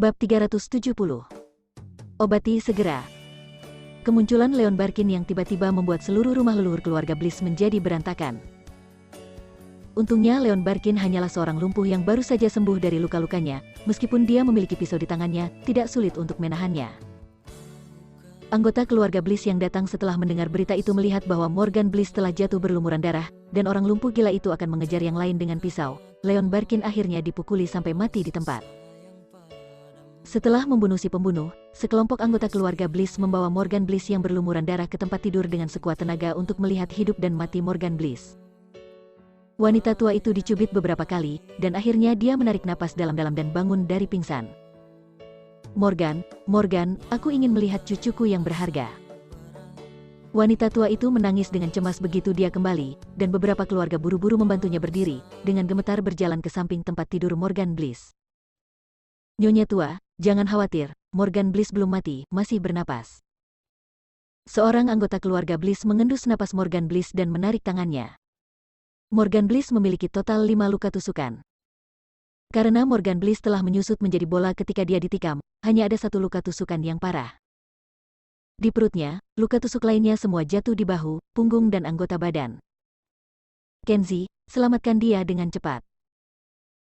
Bab 370. Obati segera. Kemunculan Leon Barkin yang tiba-tiba membuat seluruh rumah leluhur keluarga Bliss menjadi berantakan. Untungnya Leon Barkin hanyalah seorang lumpuh yang baru saja sembuh dari luka-lukanya, meskipun dia memiliki pisau di tangannya, tidak sulit untuk menahannya. Anggota keluarga Bliss yang datang setelah mendengar berita itu melihat bahwa Morgan Bliss telah jatuh berlumuran darah, dan orang lumpuh gila itu akan mengejar yang lain dengan pisau. Leon Barkin akhirnya dipukuli sampai mati di tempat. Setelah membunuh si pembunuh, sekelompok anggota keluarga Bliss membawa Morgan Bliss yang berlumuran darah ke tempat tidur dengan sekuat tenaga untuk melihat hidup dan mati Morgan Bliss. Wanita tua itu dicubit beberapa kali, dan akhirnya dia menarik napas dalam-dalam dan bangun dari pingsan. Morgan, aku ingin melihat cucuku yang berharga. Wanita tua itu menangis dengan cemas begitu dia kembali, dan beberapa keluarga buru-buru membantunya berdiri, dengan gemetar berjalan ke samping tempat tidur Morgan Bliss. Nyonya tua, jangan khawatir, Morgan Bliss belum mati, masih bernapas. Seorang anggota keluarga Bliss mengendus napas Morgan Bliss dan menarik tangannya. Morgan Bliss memiliki total 5 luka tusukan. Karena Morgan Bliss telah menyusut menjadi bola ketika dia ditikam, hanya ada 1 luka tusukan yang parah. Di perutnya, luka tusuk lainnya semua jatuh di bahu, punggung dan anggota badan. Kenzie, selamatkan dia dengan cepat.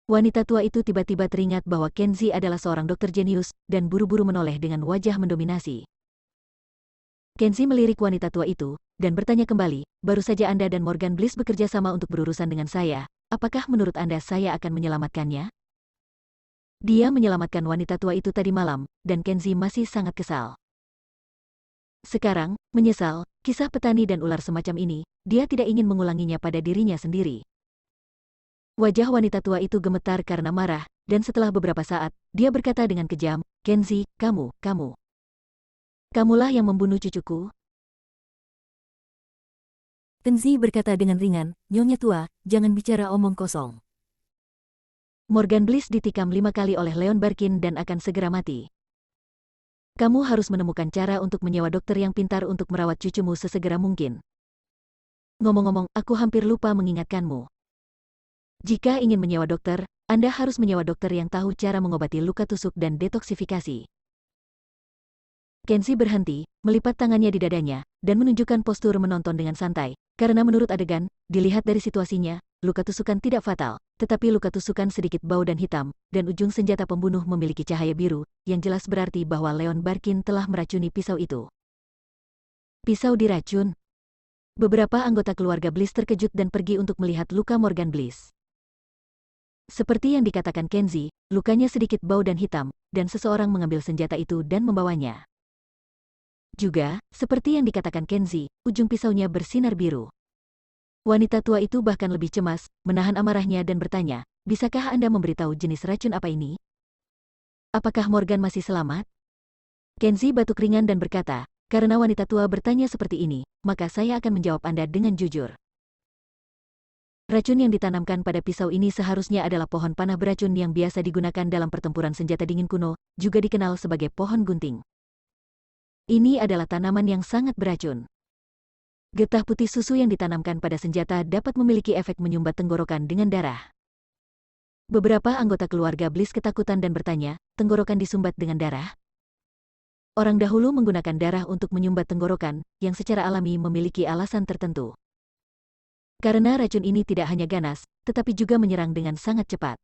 Wanita tua itu tiba-tiba teringat bahwa Kenzie adalah seorang dokter jenius, dan buru-buru menoleh dengan wajah mendominasi. Kenzie melirik wanita tua itu, dan bertanya kembali, baru saja Anda dan Morgan Bliss bekerja sama untuk berurusan dengan saya, apakah menurut Anda saya akan menyelamatkannya? Dia menyelamatkan wanita tua itu tadi malam, dan Kenzie masih sangat kesal. Sekarang, menyesal, kisah petani dan ular semacam ini, dia tidak ingin mengulanginya pada dirinya sendiri. Wajah wanita tua itu gemetar karena marah, dan setelah beberapa saat, dia berkata dengan kejam, Kenzie, kamulah yang membunuh cucuku? Kenzie berkata dengan ringan, Nyonya tua, jangan bicara omong kosong. Morgan Bliss ditikam 5 kali oleh Leon Barkin dan akan segera mati. Kamu harus menemukan cara untuk menyewa dokter yang pintar untuk merawat cucumu sesegera mungkin. Ngomong-ngomong, aku hampir lupa mengingatkanmu. Jika ingin menyewa dokter, Anda harus menyewa dokter yang tahu cara mengobati luka tusuk dan detoksifikasi. Kenzie berhenti, melipat tangannya di dadanya, dan menunjukkan postur menonton dengan santai, karena menurut adegan, dilihat dari situasinya, luka tusukan tidak fatal, tetapi luka tusukan sedikit bau dan hitam, dan ujung senjata pembunuh memiliki cahaya biru, yang jelas berarti bahwa Leon Barkin telah meracuni pisau itu. Pisau diracun. Beberapa anggota keluarga Bliss terkejut dan pergi untuk melihat luka Morgan Bliss. Seperti yang dikatakan Kenzie, lukanya sedikit bau dan hitam, dan seseorang mengambil senjata itu dan membawanya. Juga, seperti yang dikatakan Kenzie, ujung pisaunya bersinar biru. Wanita tua itu bahkan lebih cemas, menahan amarahnya dan bertanya, bisakah Anda memberitahu jenis racun apa ini? Apakah Morgan masih selamat? Kenzie batuk ringan dan berkata, karena wanita tua bertanya seperti ini, maka saya akan menjawab Anda dengan jujur. Racun yang ditanamkan pada pisau ini seharusnya adalah pohon panah beracun yang biasa digunakan dalam pertempuran senjata dingin kuno, juga dikenal sebagai pohon gunting. Ini adalah tanaman yang sangat beracun. Getah putih susu yang ditanamkan pada senjata dapat memiliki efek menyumbat tenggorokan dengan darah. Beberapa anggota keluarga Bliss ketakutan dan bertanya, tenggorokan disumbat dengan darah? Orang dahulu menggunakan darah untuk menyumbat tenggorokan, yang secara alami memiliki alasan tertentu. Karena racun ini tidak hanya ganas, tetapi juga menyerang dengan sangat cepat.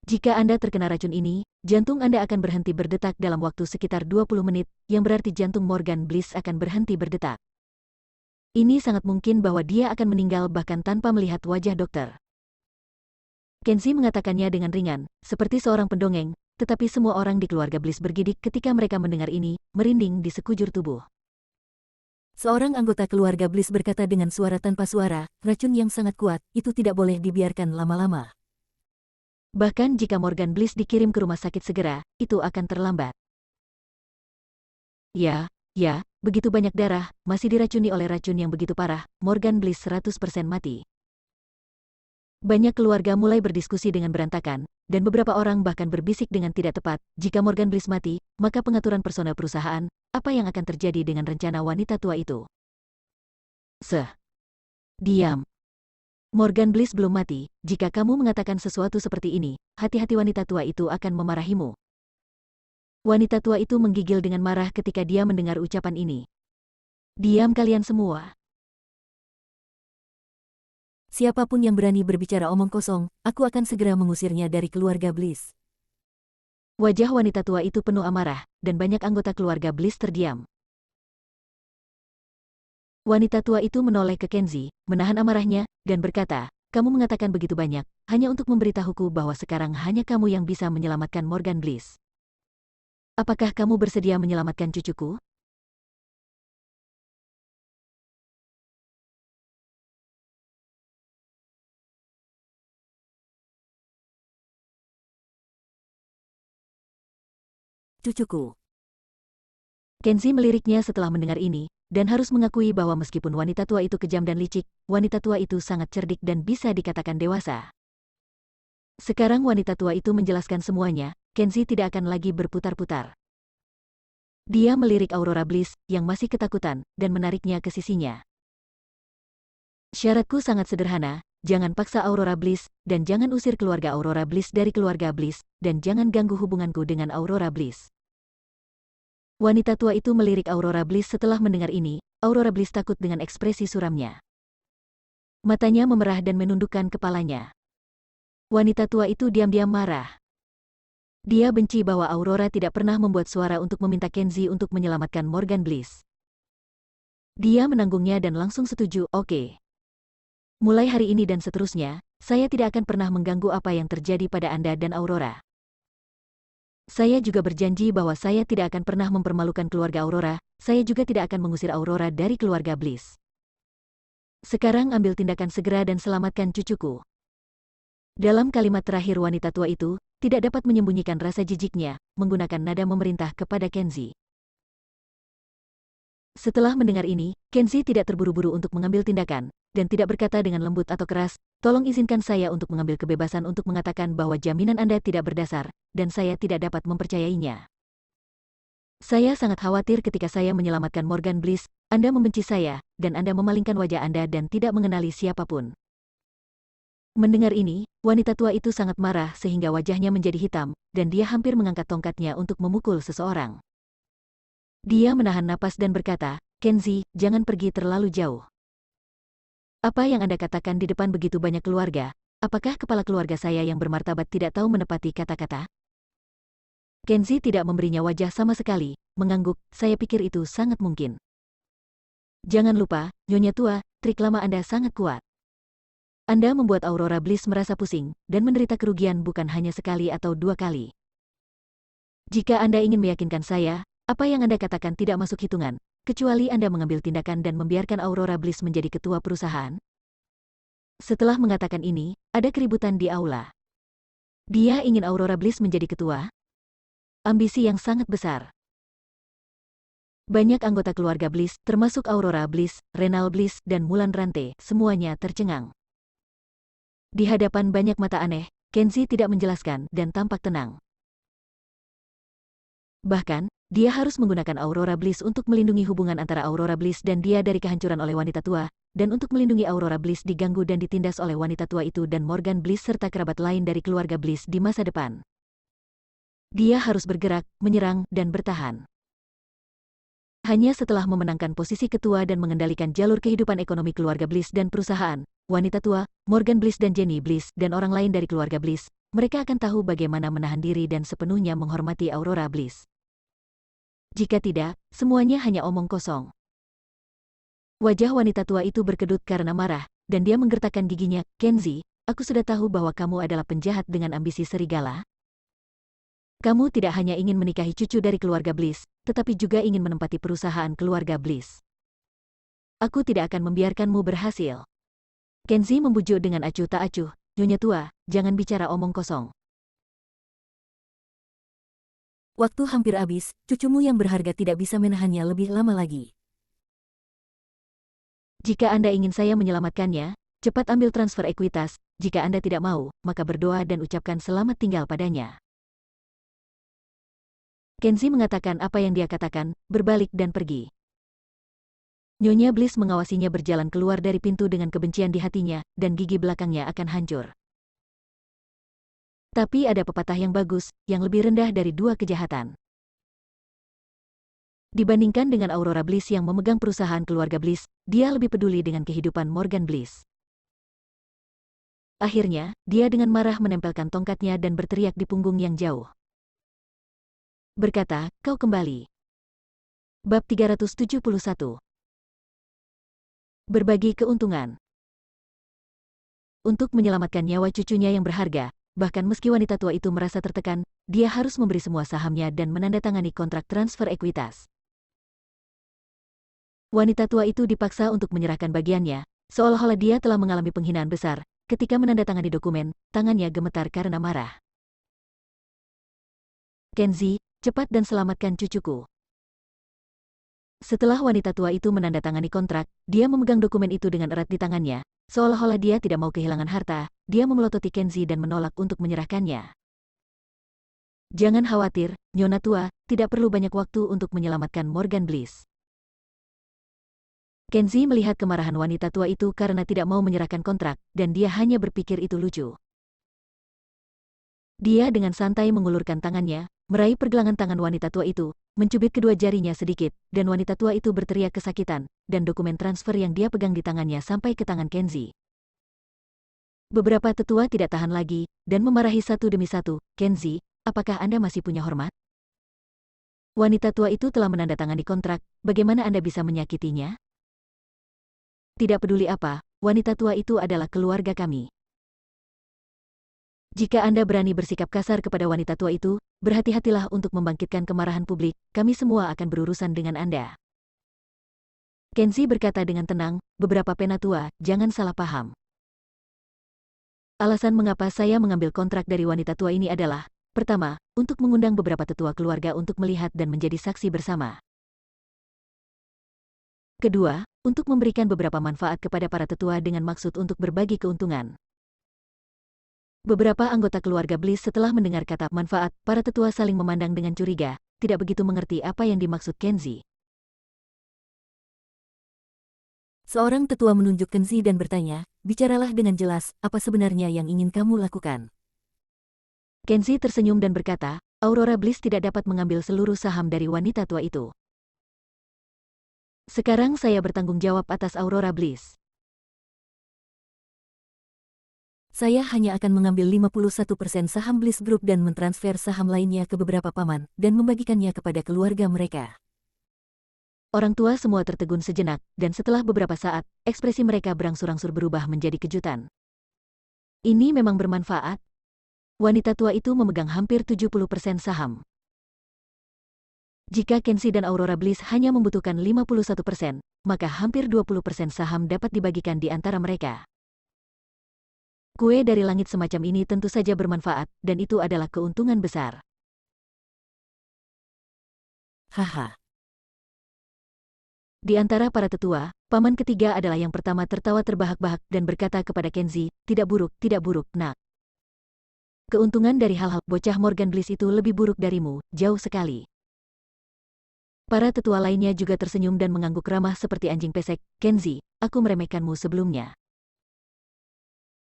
Jika Anda terkena racun ini, jantung Anda akan berhenti berdetak dalam waktu sekitar 20 menit, yang berarti jantung Morgan Bliss akan berhenti berdetak. Ini sangat mungkin bahwa dia akan meninggal bahkan tanpa melihat wajah dokter. Kenzie mengatakannya dengan ringan, seperti seorang pendongeng, tetapi semua orang di keluarga Bliss bergidik ketika mereka mendengar ini, merinding di sekujur tubuh. Seorang anggota keluarga Bliss berkata dengan suara tanpa suara, racun yang sangat kuat, itu tidak boleh dibiarkan lama-lama. Bahkan jika Morgan Bliss dikirim ke rumah sakit segera, itu akan terlambat. Ya, begitu banyak darah, masih diracuni oleh racun yang begitu parah, Morgan Bliss 100% mati. Banyak keluarga mulai berdiskusi dengan berantakan, dan beberapa orang bahkan berbisik dengan tidak tepat, jika Morgan Bliss mati, maka pengaturan personel perusahaan, apa yang akan terjadi dengan rencana wanita tua itu? Diam. Morgan Bliss belum mati. Jika kamu mengatakan sesuatu seperti ini, hati-hati wanita tua itu akan memarahimu. Wanita tua itu menggigil dengan marah ketika dia mendengar ucapan ini. Diam kalian semua. Siapapun yang berani berbicara omong kosong, aku akan segera mengusirnya dari keluarga Bliss. Wajah wanita tua itu penuh amarah, dan banyak anggota keluarga Bliss terdiam. Wanita tua itu menoleh ke Kenzie, menahan amarahnya, dan berkata, kamu mengatakan begitu banyak, hanya untuk memberitahuku bahwa sekarang hanya kamu yang bisa menyelamatkan Morgan Bliss. Apakah kamu bersedia menyelamatkan cucuku? Cucuku. Kenzie meliriknya setelah mendengar ini, dan harus mengakui bahwa meskipun wanita tua itu kejam dan licik, wanita tua itu sangat cerdik dan bisa dikatakan dewasa. Sekarang wanita tua itu menjelaskan semuanya, Kenzie tidak akan lagi berputar-putar. Dia melirik Aurora Bliss, yang masih ketakutan, dan menariknya ke sisinya. Syaratku sangat sederhana, jangan paksa Aurora Bliss, dan jangan usir keluarga Aurora Bliss dari keluarga Bliss, dan jangan ganggu hubunganku dengan Aurora Bliss. Wanita tua itu melirik Aurora Bliss setelah mendengar ini. Aurora Bliss takut dengan ekspresi suramnya. Matanya memerah dan menundukkan kepalanya. Wanita tua itu diam-diam marah. Dia benci bahwa Aurora tidak pernah membuat suara untuk meminta Kenzie untuk menyelamatkan Morgan Bliss. Dia menanggungnya dan langsung setuju, oke. Mulai hari ini dan seterusnya, saya tidak akan pernah mengganggu apa yang terjadi pada Anda dan Aurora. Saya juga berjanji bahwa saya tidak akan pernah mempermalukan keluarga Aurora, saya juga tidak akan mengusir Aurora dari keluarga Bliss. Sekarang ambil tindakan segera dan selamatkan cucuku. Dalam kalimat terakhir wanita tua itu, tidak dapat menyembunyikan rasa jijiknya, menggunakan nada memerintah kepada Kenzie. Setelah mendengar ini, Kenzie tidak terburu-buru untuk mengambil tindakan, dan tidak berkata dengan lembut atau keras, tolong izinkan saya untuk mengambil kebebasan untuk mengatakan bahwa jaminan Anda tidak berdasar, dan saya tidak dapat mempercayainya. Saya sangat khawatir ketika saya menyelamatkan Morgan Bliss, Anda membenci saya, dan Anda memalingkan wajah Anda dan tidak mengenali siapapun. Mendengar ini, wanita tua itu sangat marah sehingga wajahnya menjadi hitam, dan dia hampir mengangkat tongkatnya untuk memukul seseorang. Dia menahan napas dan berkata, Kenzie, jangan pergi terlalu jauh. Apa yang Anda katakan di depan begitu banyak keluarga? Apakah kepala keluarga saya yang bermartabat tidak tahu menepati kata-kata? Kenzie tidak memberinya wajah sama sekali, mengangguk, saya pikir itu sangat mungkin. Jangan lupa, Nyonya tua, trik lama Anda sangat kuat. Anda membuat Aurora Bliss merasa pusing, dan menderita kerugian bukan hanya sekali atau dua kali. Jika Anda ingin meyakinkan saya, apa yang Anda katakan tidak masuk hitungan, kecuali Anda mengambil tindakan dan membiarkan Aurora Bliss menjadi ketua perusahaan. Setelah mengatakan ini, ada keributan di aula. Dia ingin Aurora Bliss menjadi ketua? Ambisi yang sangat besar. Banyak anggota keluarga Bliss, termasuk Aurora Bliss, Renal Bliss, dan Mulan Rante, semuanya tercengang. Di hadapan banyak mata aneh, Kenzie tidak menjelaskan dan tampak tenang. Bahkan, dia harus menggunakan Aurora Bliss untuk melindungi hubungan antara Aurora Bliss dan dia dari kehancuran oleh wanita tua, dan untuk melindungi Aurora Bliss diganggu dan ditindas oleh wanita tua itu dan Morgan Bliss serta kerabat lain dari keluarga Bliss di masa depan. Dia harus bergerak, menyerang, dan bertahan. Hanya setelah memenangkan posisi ketua dan mengendalikan jalur kehidupan ekonomi keluarga Bliss dan perusahaan, wanita tua, Morgan Bliss dan Jenny Bliss dan orang lain dari keluarga Bliss, mereka akan tahu bagaimana menahan diri dan sepenuhnya menghormati Aurora Bliss. Jika tidak, semuanya hanya omong kosong. Wajah wanita tua itu berkedut karena marah, dan dia menggertakkan giginya, Kenzie, aku sudah tahu bahwa kamu adalah penjahat dengan ambisi serigala. Kamu tidak hanya ingin menikahi cucu dari keluarga Bliss, tetapi juga ingin menempati perusahaan keluarga Bliss. Aku tidak akan membiarkanmu berhasil. Kenzie membujuk dengan acuh tak acuh, Nyonya tua, jangan bicara omong kosong. Waktu hampir habis, cucumu yang berharga tidak bisa menahannya lebih lama lagi. Jika Anda ingin saya menyelamatkannya, cepat ambil transfer ekuitas, jika Anda tidak mau, maka berdoa dan ucapkan selamat tinggal padanya. Kenzie mengatakan apa yang dia katakan, berbalik dan pergi. Nyonya Bliss mengawasinya berjalan keluar dari pintu dengan kebencian di hatinya, dan gigi belakangnya akan hancur. Tapi ada pepatah yang bagus, yang lebih rendah dari dua kejahatan. Dibandingkan dengan Aurora Bliss yang memegang perusahaan keluarga Bliss, dia lebih peduli dengan kehidupan Morgan Bliss. Akhirnya, dia dengan marah menempelkan tongkatnya dan berteriak di punggung yang jauh. Berkata, "Kau kembali." Bab 371. Berbagi keuntungan. Untuk menyelamatkan nyawa cucunya yang berharga, bahkan meski wanita tua itu merasa tertekan, dia harus memberi semua sahamnya dan menandatangani kontrak transfer ekuitas. Wanita tua itu dipaksa untuk menyerahkan bagiannya, seolah-olah dia telah mengalami penghinaan besar. Ketika menandatangani dokumen, tangannya gemetar karena marah. "Kenzie, cepat dan selamatkan cucuku." Setelah wanita tua itu menandatangani kontrak, dia memegang dokumen itu dengan erat di tangannya, seolah-olah dia tidak mau kehilangan harta. Dia memelototi Kenzie dan menolak untuk menyerahkannya. "Jangan khawatir, Nyona tua, tidak perlu banyak waktu untuk menyelamatkan Morgan Bliss." Kenzie melihat kemarahan wanita tua itu karena tidak mau menyerahkan kontrak, dan dia hanya berpikir itu lucu. Dia dengan santai mengulurkan tangannya, meraih pergelangan tangan wanita tua itu, mencubit kedua jarinya sedikit, dan wanita tua itu berteriak kesakitan, dan dokumen transfer yang dia pegang di tangannya sampai ke tangan Kenzie. Beberapa tetua tidak tahan lagi, dan memarahi satu demi satu. "Kenzie, apakah Anda masih punya hormat? Wanita tua itu telah menandatangani kontrak, bagaimana Anda bisa menyakitinya?" "Tidak peduli apa, wanita tua itu adalah keluarga kami. Jika Anda berani bersikap kasar kepada wanita tua itu, berhati-hatilah untuk membangkitkan kemarahan publik, kami semua akan berurusan dengan Anda." Kenzie berkata dengan tenang, "Beberapa penatua, jangan salah paham. Alasan mengapa saya mengambil kontrak dari wanita tua ini adalah, pertama, untuk mengundang beberapa tetua keluarga untuk melihat dan menjadi saksi bersama. Kedua, untuk memberikan beberapa manfaat kepada para tetua dengan maksud untuk berbagi keuntungan." Beberapa anggota keluarga Bliss setelah mendengar kata manfaat, para tetua saling memandang dengan curiga, tidak begitu mengerti apa yang dimaksud Kenzie. Seorang tetua menunjuk Kenzie dan bertanya, "Bicaralah dengan jelas, apa sebenarnya yang ingin kamu lakukan?" Kenzie tersenyum dan berkata, "Aurora Bliss tidak dapat mengambil seluruh saham dari wanita tua itu. Sekarang saya bertanggung jawab atas Aurora Bliss. Saya hanya akan mengambil 51% saham Bliss Group dan mentransfer saham lainnya ke beberapa paman, dan membagikannya kepada keluarga mereka." Orang tua semua tertegun sejenak, dan setelah beberapa saat, ekspresi mereka berangsur-angsur berubah menjadi kejutan. Ini memang bermanfaat. Wanita tua itu memegang hampir 70% saham. Jika Kenzie dan Aurora Bliss hanya membutuhkan 51%, maka hampir 20% saham dapat dibagikan di antara mereka. Kue dari langit semacam ini tentu saja bermanfaat, dan itu adalah keuntungan besar. Haha. Di antara para tetua, paman ketiga adalah yang pertama tertawa terbahak-bahak dan berkata kepada Kenzie, tidak buruk, nak. Keuntungan dari hal-hal bocah Morgan Bliss itu lebih buruk darimu, jauh sekali." Para tetua lainnya juga tersenyum dan mengangguk ramah seperti anjing pesek. "Kenzie, aku meremehkanmu sebelumnya.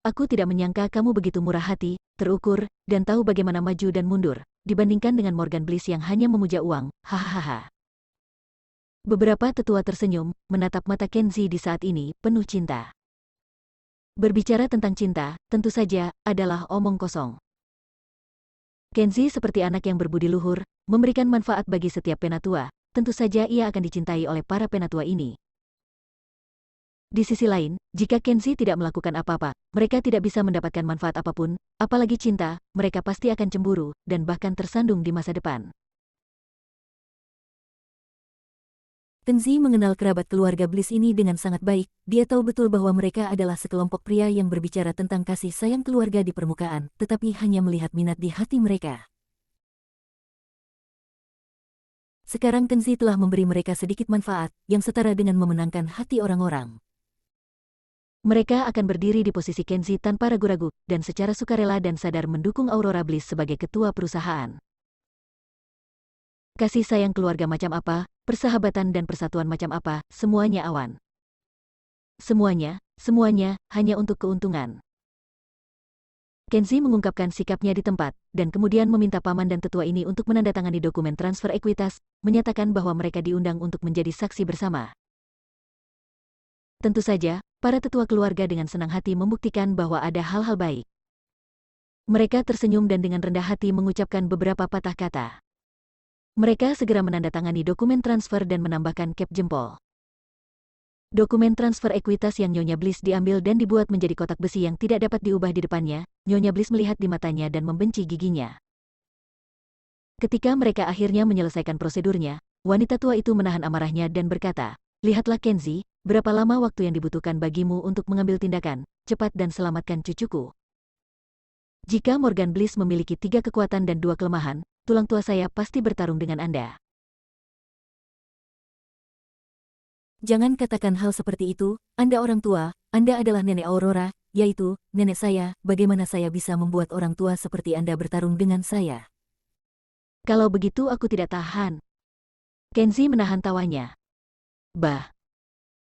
Aku tidak menyangka kamu begitu murah hati, terukur, dan tahu bagaimana maju dan mundur, dibandingkan dengan Morgan Bliss yang hanya memuja uang, hahaha." Beberapa tetua tersenyum, menatap mata Kenzie di saat ini, penuh cinta. Berbicara tentang cinta, tentu saja, adalah omong kosong. Kenzie seperti anak yang berbudi luhur, memberikan manfaat bagi setiap penatua. Tentu saja ia akan dicintai oleh para penatua ini. Di sisi lain, jika Kenzie tidak melakukan apa-apa, mereka tidak bisa mendapatkan manfaat apapun, apalagi cinta, mereka pasti akan cemburu, dan bahkan tersandung di masa depan. Kenzie mengenal kerabat keluarga Bliss ini dengan sangat baik. Dia tahu betul bahwa mereka adalah sekelompok pria yang berbicara tentang kasih sayang keluarga di permukaan, tetapi hanya melihat minat di hati mereka. Sekarang Kenzie telah memberi mereka sedikit manfaat, yang setara dengan memenangkan hati orang-orang. Mereka akan berdiri di posisi Kenzie tanpa ragu-ragu, dan secara sukarela dan sadar mendukung Aurora Bliss sebagai ketua perusahaan. Kasih sayang keluarga macam apa, persahabatan dan persatuan macam apa, semuanya awan. Semuanya, hanya untuk keuntungan. Kenzi mengungkapkan sikapnya di tempat, dan kemudian meminta paman dan tetua ini untuk menandatangani dokumen transfer ekuitas, menyatakan bahwa mereka diundang untuk menjadi saksi bersama. Tentu saja, para tetua keluarga dengan senang hati membuktikan bahwa ada hal-hal baik. Mereka tersenyum dan dengan rendah hati mengucapkan beberapa patah kata. Mereka segera menandatangani dokumen transfer dan menambahkan cap jempol. Dokumen transfer ekuitas yang Nyonya Bliss diambil dan dibuat menjadi kotak besi yang tidak dapat diubah di depannya. Nyonya Bliss melihat di matanya dan membenci giginya. Ketika mereka akhirnya menyelesaikan prosedurnya, wanita tua itu menahan amarahnya dan berkata, "Lihatlah Kenzi, berapa lama waktu yang dibutuhkan bagimu untuk mengambil tindakan, cepat dan selamatkan cucuku. Jika Morgan Bliss memiliki 3 kekuatan dan 2 kelemahan, tulang tua saya pasti bertarung dengan Anda." Jangan katakan hal seperti itu, Anda orang tua, Anda adalah nenek Aurora, yaitu, nenek saya, bagaimana saya bisa membuat orang tua seperti Anda bertarung dengan saya? Kalau begitu aku tidak tahan. Kenzi menahan tawanya. Bah,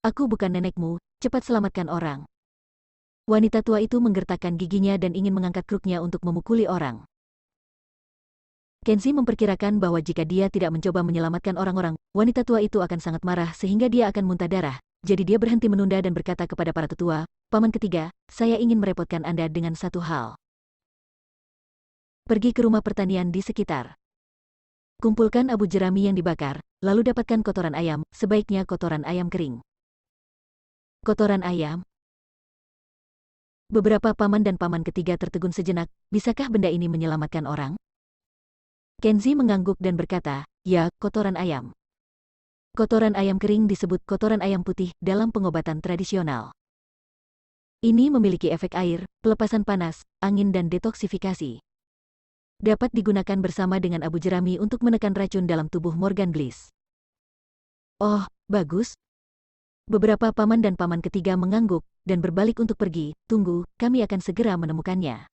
aku bukan nenekmu, cepat selamatkan orang. Wanita tua itu menggertakkan giginya dan ingin mengangkat kruknya untuk memukuli orang. Kenzi memperkirakan bahwa jika dia tidak mencoba menyelamatkan orang-orang, wanita tua itu akan sangat marah sehingga dia akan muntah darah. Jadi dia berhenti menunda dan berkata kepada para tetua, "Paman ketiga, saya ingin merepotkan Anda dengan satu hal. Pergi ke rumah pertanian di sekitar. Kumpulkan abu jerami yang dibakar, lalu dapatkan kotoran ayam, sebaiknya kotoran ayam kering." Kotoran ayam? Beberapa paman dan paman ketiga tertegun sejenak, bisakah benda ini menyelamatkan orang? Kenzi mengangguk dan berkata, "Ya, kotoran ayam. Kotoran ayam kering disebut kotoran ayam putih dalam pengobatan tradisional. Ini memiliki efek air, pelepasan panas, angin dan detoksifikasi. Dapat digunakan bersama dengan abu jerami untuk menekan racun dalam tubuh Morgan Bliss." "Oh, bagus." Beberapa paman dan paman ketiga mengangguk, dan berbalik untuk pergi. "Tunggu, kami akan segera menemukannya."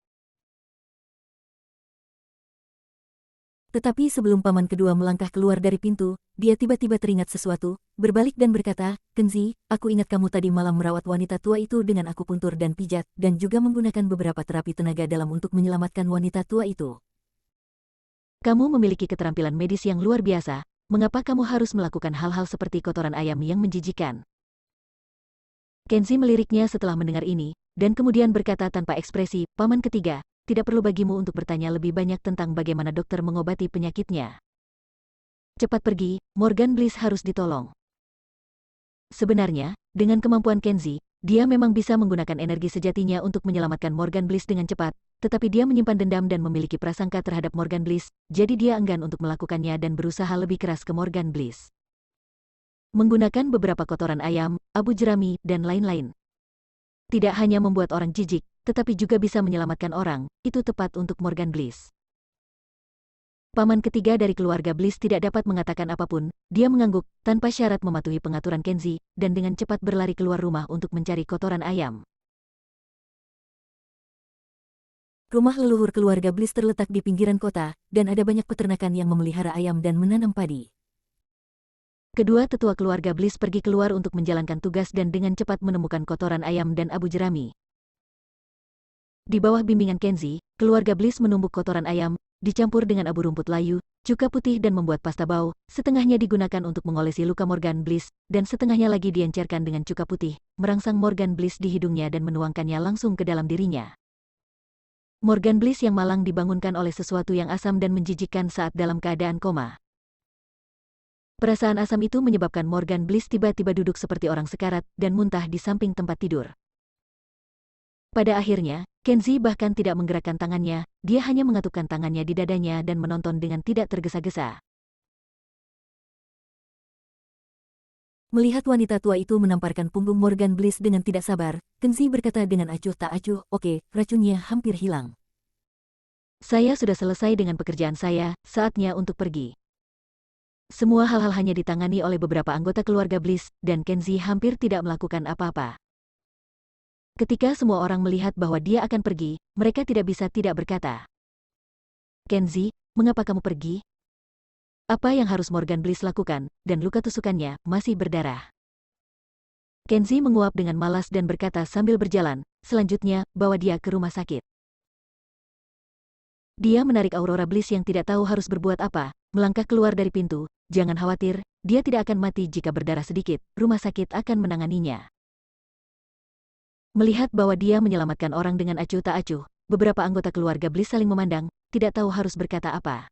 Tetapi sebelum paman kedua melangkah keluar dari pintu, dia tiba-tiba teringat sesuatu, berbalik dan berkata, "Kenzi, aku ingat kamu tadi malam merawat wanita tua itu dengan akupuntur dan pijat, dan juga menggunakan beberapa terapi tenaga dalam untuk menyelamatkan wanita tua itu. Kamu memiliki keterampilan medis yang luar biasa, mengapa kamu harus melakukan hal-hal seperti kotoran ayam yang menjijikan?" Kenzi meliriknya setelah mendengar ini, dan kemudian berkata tanpa ekspresi, "Paman ketiga, tidak perlu bagimu untuk bertanya lebih banyak tentang bagaimana dokter mengobati penyakitnya. Cepat pergi, Morgan Bliss harus ditolong." Sebenarnya, dengan kemampuan Kenzi, dia memang bisa menggunakan energi sejatinya untuk menyelamatkan Morgan Bliss dengan cepat, tetapi dia menyimpan dendam dan memiliki prasangka terhadap Morgan Bliss, jadi dia enggan untuk melakukannya dan berusaha lebih keras ke Morgan Bliss. Menggunakan beberapa kotoran ayam, abu jerami, dan lain-lain. Tidak hanya membuat orang jijik, tetapi juga bisa menyelamatkan orang, itu tepat untuk Morgan Bliss. Paman ketiga dari keluarga Bliss tidak dapat mengatakan apapun, dia mengangguk, tanpa syarat mematuhi pengaturan Kenzi, dan dengan cepat berlari keluar rumah untuk mencari kotoran ayam. Rumah leluhur keluarga Bliss terletak di pinggiran kota, dan ada banyak peternakan yang memelihara ayam dan menanam padi. Kedua tetua keluarga Bliss pergi keluar untuk menjalankan tugas dan dengan cepat menemukan kotoran ayam dan abu jerami. Di bawah bimbingan Kenzi, keluarga Bliss menumbuk kotoran ayam, dicampur dengan abu rumput layu, cuka putih dan membuat pasta bau, setengahnya digunakan untuk mengolesi luka Morgan Bliss, dan setengahnya lagi diencerkan dengan cuka putih, merangsang Morgan Bliss di hidungnya dan menuangkannya langsung ke dalam dirinya. Morgan Bliss yang malang dibangunkan oleh sesuatu yang asam dan menjijikkan saat dalam keadaan koma. Perasaan asam itu menyebabkan Morgan Bliss tiba-tiba duduk seperti orang sekarat dan muntah di samping tempat tidur. Pada akhirnya, Kenzi bahkan tidak menggerakkan tangannya, dia hanya mengatupkan tangannya di dadanya dan menonton dengan tidak tergesa-gesa. Melihat wanita tua itu menamparkan punggung Morgan Bliss dengan tidak sabar, Kenzi berkata dengan acuh tak acuh, "Oke, racunnya hampir hilang. Saya sudah selesai dengan pekerjaan saya, saatnya untuk pergi." Semua hal-hal hanya ditangani oleh beberapa anggota keluarga Bliss, dan Kenzi hampir tidak melakukan apa-apa. Ketika semua orang melihat bahwa dia akan pergi, mereka tidak bisa tidak berkata, "Kenzi, mengapa kamu pergi?" Apa yang harus Morgan Bliss lakukan, dan luka tusukannya masih berdarah. Kenzie menguap dengan malas dan berkata sambil berjalan, selanjutnya, bawa dia ke rumah sakit. Dia menarik Aurora Bliss yang tidak tahu harus berbuat apa, melangkah keluar dari pintu. Jangan khawatir, dia tidak akan mati jika berdarah sedikit, rumah sakit akan menanganinya. Melihat bahwa dia menyelamatkan orang dengan acuh tak acuh, beberapa anggota keluarga Bliss saling memandang, tidak tahu harus berkata apa.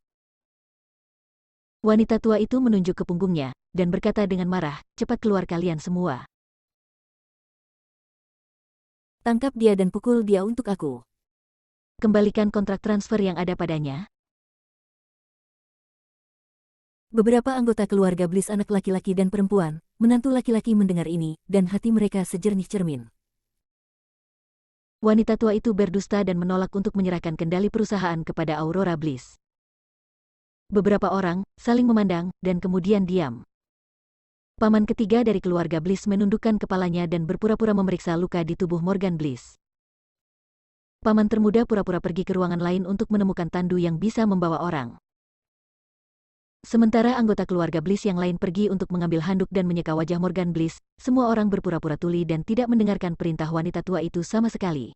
Wanita tua itu menunjuk ke punggungnya, dan berkata dengan marah, cepat keluar kalian semua. Tangkap dia dan pukul dia untuk aku. Kembalikan kontrak transfer yang ada padanya. Beberapa anggota keluarga Bliss anak laki-laki dan perempuan, menantu laki-laki mendengar ini, dan hati mereka sejernih cermin. Wanita tua itu berdusta dan menolak untuk menyerahkan kendali perusahaan kepada Aurora Bliss. Beberapa orang saling memandang dan kemudian diam. Paman ketiga dari keluarga Bliss menundukkan kepalanya dan berpura-pura memeriksa luka di tubuh Morgan Bliss. Paman termuda pura-pura pergi ke ruangan lain untuk menemukan tandu yang bisa membawa orang. Sementara anggota keluarga Bliss yang lain pergi untuk mengambil handuk dan menyeka wajah Morgan Bliss, semua orang berpura-pura tuli dan tidak mendengarkan perintah wanita tua itu sama sekali.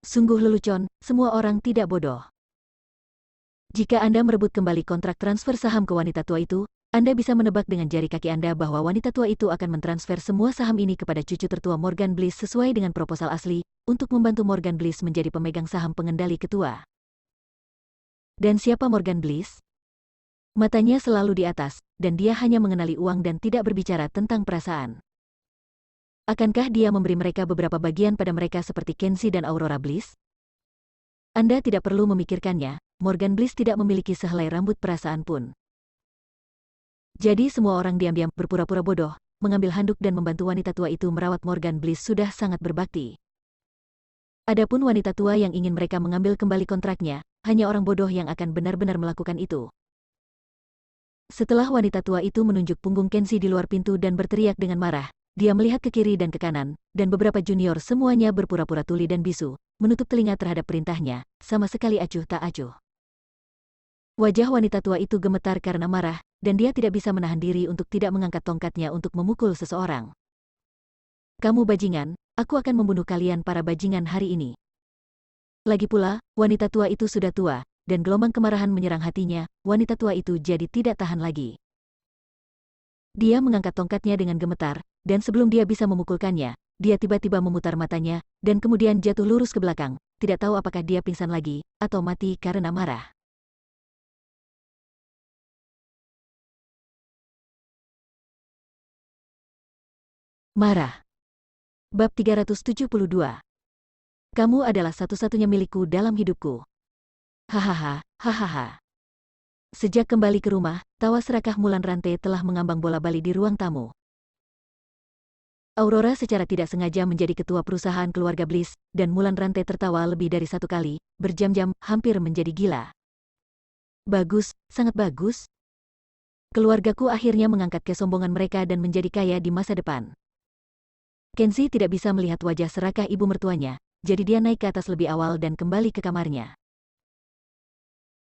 Sungguh lelucon, semua orang tidak bodoh. Jika Anda merebut kembali kontrak transfer saham ke wanita tua itu, Anda bisa menebak dengan jari kaki Anda bahwa wanita tua itu akan mentransfer semua saham ini kepada cucu tertua Morgan Bliss sesuai dengan proposal asli, untuk membantu Morgan Bliss menjadi pemegang saham pengendali ketua. Dan siapa Morgan Bliss? Matanya selalu di atas, dan dia hanya mengenali uang dan tidak berbicara tentang perasaan. Akankah dia memberi mereka beberapa bagian pada mereka seperti Kenzie dan Aurora Bliss? Anda tidak perlu memikirkannya, Morgan Bliss tidak memiliki sehelai rambut perasaan pun. Jadi semua orang diam-diam berpura-pura bodoh, mengambil handuk dan membantu wanita tua itu merawat Morgan Bliss sudah sangat berbakti. Adapun wanita tua yang ingin mereka mengambil kembali kontraknya, hanya orang bodoh yang akan benar-benar melakukan itu. Setelah wanita tua itu menunjuk punggung Kenzie di luar pintu dan berteriak dengan marah, dia melihat ke kiri dan ke kanan, dan beberapa junior semuanya berpura-pura tuli dan bisu, menutup telinga terhadap perintahnya, sama sekali acuh tak acuh. Wajah wanita tua itu gemetar karena marah, dan dia tidak bisa menahan diri untuk tidak mengangkat tongkatnya untuk memukul seseorang. Kamu bajingan, aku akan membunuh kalian para bajingan hari ini. Lagi pula, wanita tua itu sudah tua, dan gelombang kemarahan menyerang hatinya, wanita tua itu jadi tidak tahan lagi. Dia mengangkat tongkatnya dengan gemetar, dan sebelum dia bisa memukulkannya, dia tiba-tiba memutar matanya, dan kemudian jatuh lurus ke belakang, tidak tahu apakah dia pingsan lagi, atau mati karena marah. Marah. Bab 372. Kamu adalah satu-satunya milikku dalam hidupku. Hahaha, hahaha. Sejak kembali ke rumah, tawa serakah Mulan Rantai telah mengambang bola-bali di ruang tamu. Aurora secara tidak sengaja menjadi ketua perusahaan keluarga Bliss, dan Mulan Rantai tertawa lebih dari satu kali, berjam-jam, hampir menjadi gila. Bagus, sangat bagus. Keluargaku akhirnya mengangkat kesombongan mereka dan menjadi kaya di masa depan. Kenzie tidak bisa melihat wajah serakah ibu mertuanya, jadi dia naik ke atas lebih awal dan kembali ke kamarnya.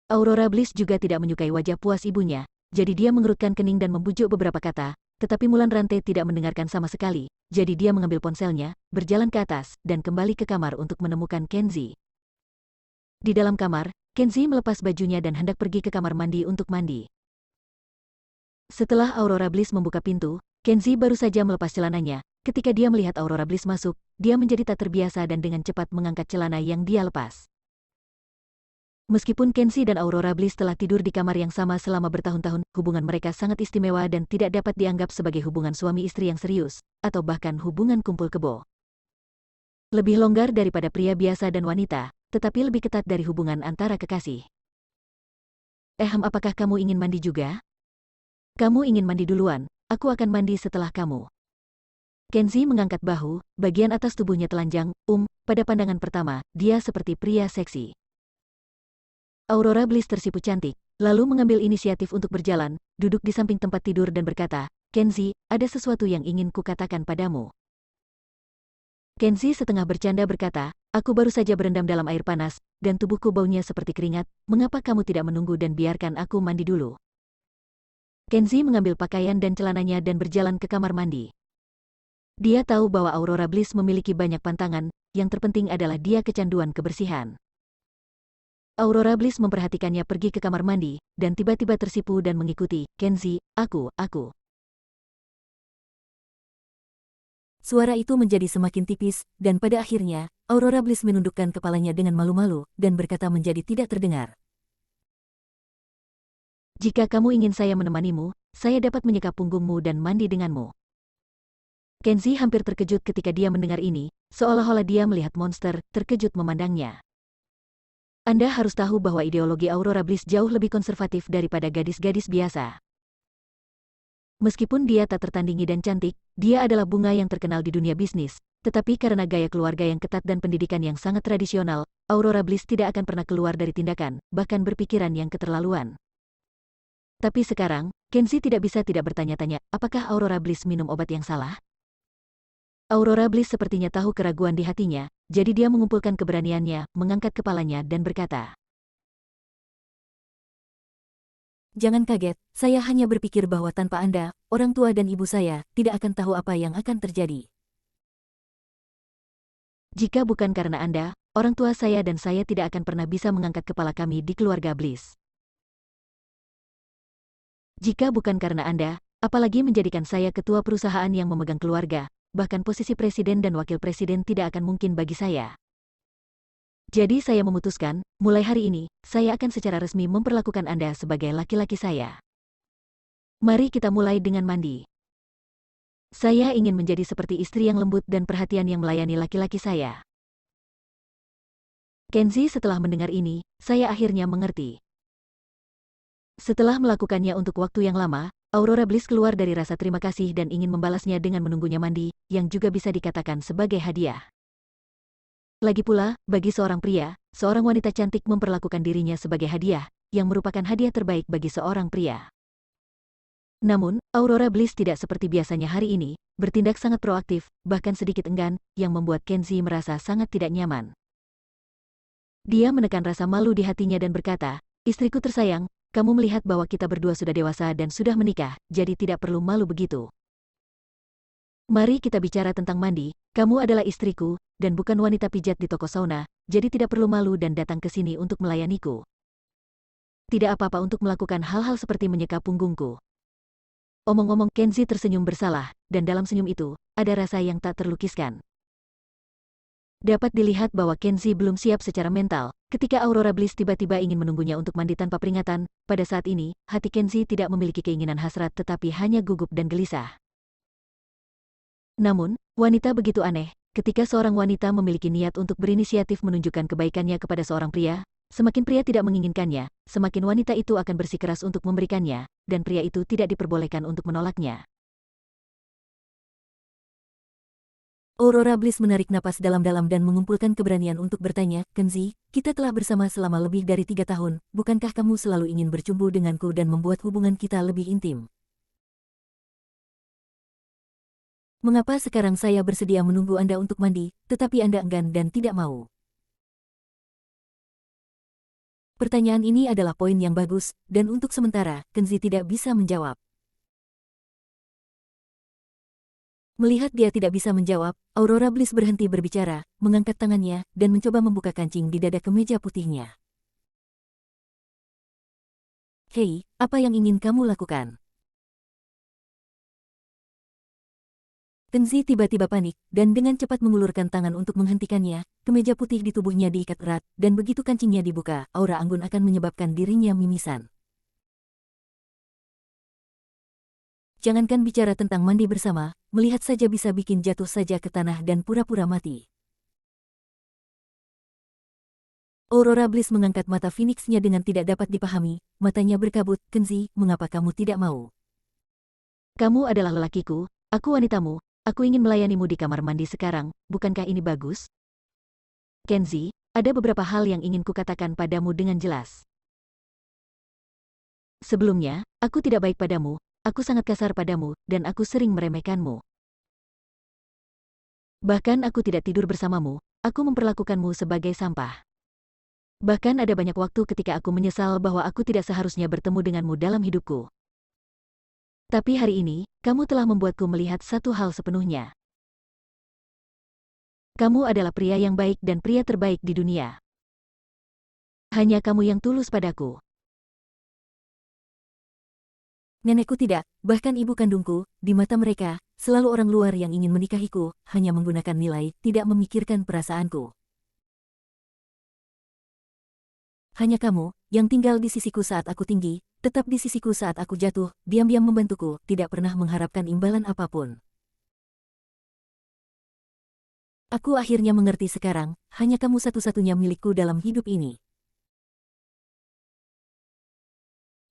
Aurora Bliss juga tidak menyukai wajah puas ibunya, jadi dia mengerutkan kening dan membujuk beberapa kata, tetapi Mulan Rantai tidak mendengarkan sama sekali, jadi dia mengambil ponselnya, berjalan ke atas, dan kembali ke kamar untuk menemukan Kenzie. Di dalam kamar, Kenzie melepas bajunya dan hendak pergi ke kamar mandi untuk mandi. Setelah Aurora Bliss membuka pintu, Kenzie baru saja melepas celananya. Ketika dia melihat Aurora Bliss masuk, dia menjadi tak terbiasa dan dengan cepat mengangkat celana yang dia lepas. Meskipun Kenzie dan Aurora Bliss telah tidur di kamar yang sama selama bertahun-tahun, hubungan mereka sangat istimewa dan tidak dapat dianggap sebagai hubungan suami istri yang serius, atau bahkan hubungan kumpul kebo. Lebih longgar daripada pria biasa dan wanita, tetapi lebih ketat dari hubungan antara kekasih. Apakah kamu ingin mandi juga? Kamu ingin mandi duluan, aku akan mandi setelah kamu. Kenzie mengangkat bahu, bagian atas tubuhnya telanjang, pada pandangan pertama, dia seperti pria seksi. Aurora Bliss tersipu cantik, lalu mengambil inisiatif untuk berjalan, duduk di samping tempat tidur dan berkata, Kenzie, ada sesuatu yang ingin kukatakan padamu. Kenzie setengah bercanda berkata, aku baru saja berendam dalam air panas, dan tubuhku baunya seperti keringat, mengapa kamu tidak menunggu dan biarkan aku mandi dulu? Kenzi mengambil pakaian dan celananya dan berjalan ke kamar mandi. Dia tahu bahwa Aurora Bliss memiliki banyak pantangan, yang terpenting adalah dia kecanduan kebersihan. Aurora Bliss memperhatikannya pergi ke kamar mandi, dan tiba-tiba tersipu dan mengikuti, "Kenzi, aku." Suara itu menjadi semakin tipis, dan pada akhirnya, Aurora Bliss menundukkan kepalanya dengan malu-malu, dan berkata menjadi tidak terdengar. "Jika kamu ingin saya menemanimu, saya dapat menyekap punggungmu dan mandi denganmu." Kenzi hampir terkejut ketika dia mendengar ini, seolah-olah dia melihat monster, terkejut memandangnya. Anda harus tahu bahwa ideologi Aurora Bliss jauh lebih konservatif daripada gadis-gadis biasa. Meskipun dia tak tertandingi dan cantik, dia adalah bunga yang terkenal di dunia bisnis, tetapi karena gaya keluarga yang ketat dan pendidikan yang sangat tradisional, Aurora Bliss tidak akan pernah keluar dari tindakan, bahkan berpikiran yang keterlaluan. Tapi sekarang, Kenzi tidak bisa tidak bertanya-tanya, apakah Aurora Bliss minum obat yang salah? Aurora Bliss sepertinya tahu keraguan di hatinya, jadi dia mengumpulkan keberaniannya, mengangkat kepalanya dan berkata, Jangan kaget, saya hanya berpikir bahwa tanpa Anda, orang tua dan ibu saya, tidak akan tahu apa yang akan terjadi. "Jika bukan karena Anda, orang tua saya dan saya tidak akan pernah bisa mengangkat kepala kami di keluarga Bliss. Jika bukan karena Anda, apalagi menjadikan saya ketua perusahaan yang memegang keluarga, bahkan posisi presiden dan wakil presiden tidak akan mungkin bagi saya. Jadi saya memutuskan, mulai hari ini, saya akan secara resmi memperlakukan Anda sebagai laki-laki saya. Mari kita mulai dengan mandi. Saya ingin menjadi seperti istri yang lembut dan perhatian yang melayani laki-laki saya." Kenzi setelah mendengar ini, saya akhirnya mengerti. Setelah melakukannya untuk waktu yang lama, Aurora Bliss keluar dari rasa terima kasih dan ingin membalasnya dengan menunggunya mandi, yang juga bisa dikatakan sebagai hadiah. Lagi pula, bagi seorang pria, seorang wanita cantik memperlakukan dirinya sebagai hadiah, yang merupakan hadiah terbaik bagi seorang pria. Namun, Aurora Bliss tidak seperti biasanya hari ini, bertindak sangat proaktif, bahkan sedikit enggan, yang membuat Kenzi merasa sangat tidak nyaman. Dia menekan rasa malu di hatinya dan berkata, "Istriku tersayang, kamu melihat bahwa kita berdua sudah dewasa dan sudah menikah, jadi tidak perlu malu begitu. Mari kita bicara tentang mandi, kamu adalah istriku, dan bukan wanita pijat di toko sauna, jadi tidak perlu malu dan datang ke sini untuk melayaniku. Tidak apa-apa untuk melakukan hal-hal seperti menyekap punggungku." Omong-omong, Kenzi tersenyum bersalah, dan dalam senyum itu, ada rasa yang tak terlukiskan. Dapat dilihat bahwa Kenzi belum siap secara mental, ketika Aurora Bliss tiba-tiba ingin menunggunya untuk mandi tanpa peringatan. Pada saat ini, hati Kenzi tidak memiliki keinginan hasrat tetapi hanya gugup dan gelisah. Namun, wanita begitu aneh, ketika seorang wanita memiliki niat untuk berinisiatif menunjukkan kebaikannya kepada seorang pria, semakin pria tidak menginginkannya, semakin wanita itu akan bersikeras untuk memberikannya, dan pria itu tidak diperbolehkan untuk menolaknya. Aurora Bliss menarik napas dalam-dalam dan mengumpulkan keberanian untuk bertanya, Kenzi, kita telah bersama selama lebih dari 3 tahun, bukankah kamu selalu ingin bercumbu denganku dan membuat hubungan kita lebih intim? Mengapa sekarang saya bersedia menunggu Anda untuk mandi, tetapi Anda enggan dan tidak mau? Pertanyaan ini adalah poin yang bagus, dan untuk sementara, Kenzi tidak bisa menjawab. Melihat dia tidak bisa menjawab, Aurora Bliss berhenti berbicara, mengangkat tangannya, dan mencoba membuka kancing di dada kemeja putihnya. Hei, apa yang ingin kamu lakukan? Kenzi tiba-tiba panik, dan dengan cepat mengulurkan tangan untuk menghentikannya, kemeja putih di tubuhnya diikat erat, dan begitu kancingnya dibuka, aura anggun akan menyebabkan dirinya mimisan. Jangankan bicara tentang mandi bersama, melihat saja bisa bikin jatuh saja ke tanah dan pura-pura mati. Aurora Bliss mengangkat mata Phoenix-nya dengan tidak dapat dipahami, matanya berkabut, Kenzi, mengapa kamu tidak mau? "Kamu adalah lelakiku, aku wanitamu, aku ingin melayanimu di kamar mandi sekarang, bukankah ini bagus? Kenzi, ada beberapa hal yang ingin kukatakan padamu dengan jelas. Sebelumnya, aku tidak baik padamu, aku sangat kasar padamu, dan aku sering meremehkanmu. Bahkan aku tidak tidur bersamamu, aku memperlakukanmu sebagai sampah. Bahkan ada banyak waktu ketika aku menyesal bahwa aku tidak seharusnya bertemu denganmu dalam hidupku. Tapi hari ini, kamu telah membuatku melihat satu hal sepenuhnya. Kamu adalah pria yang baik dan pria terbaik di dunia. Hanya kamu yang tulus padaku. Nenekku tidak, bahkan ibu kandungku, di mata mereka, selalu orang luar yang ingin menikahiku, hanya menggunakan nilai, tidak memikirkan perasaanku. Hanya kamu, yang tinggal di sisiku saat aku tinggi, tetap di sisiku saat aku jatuh, diam-diam membantuku, tidak pernah mengharapkan imbalan apapun. Aku akhirnya mengerti sekarang, hanya kamu satu-satunya milikku dalam hidup ini.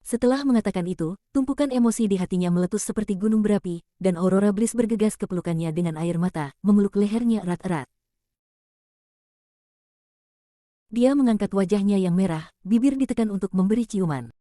Setelah mengatakan itu, tumpukan emosi di hatinya meletus seperti gunung berapi, dan Aurora Bliss bergegas ke pelukannya dengan air mata, memeluk lehernya erat-erat. Dia mengangkat wajahnya yang merah, bibir ditekan untuk memberi ciuman.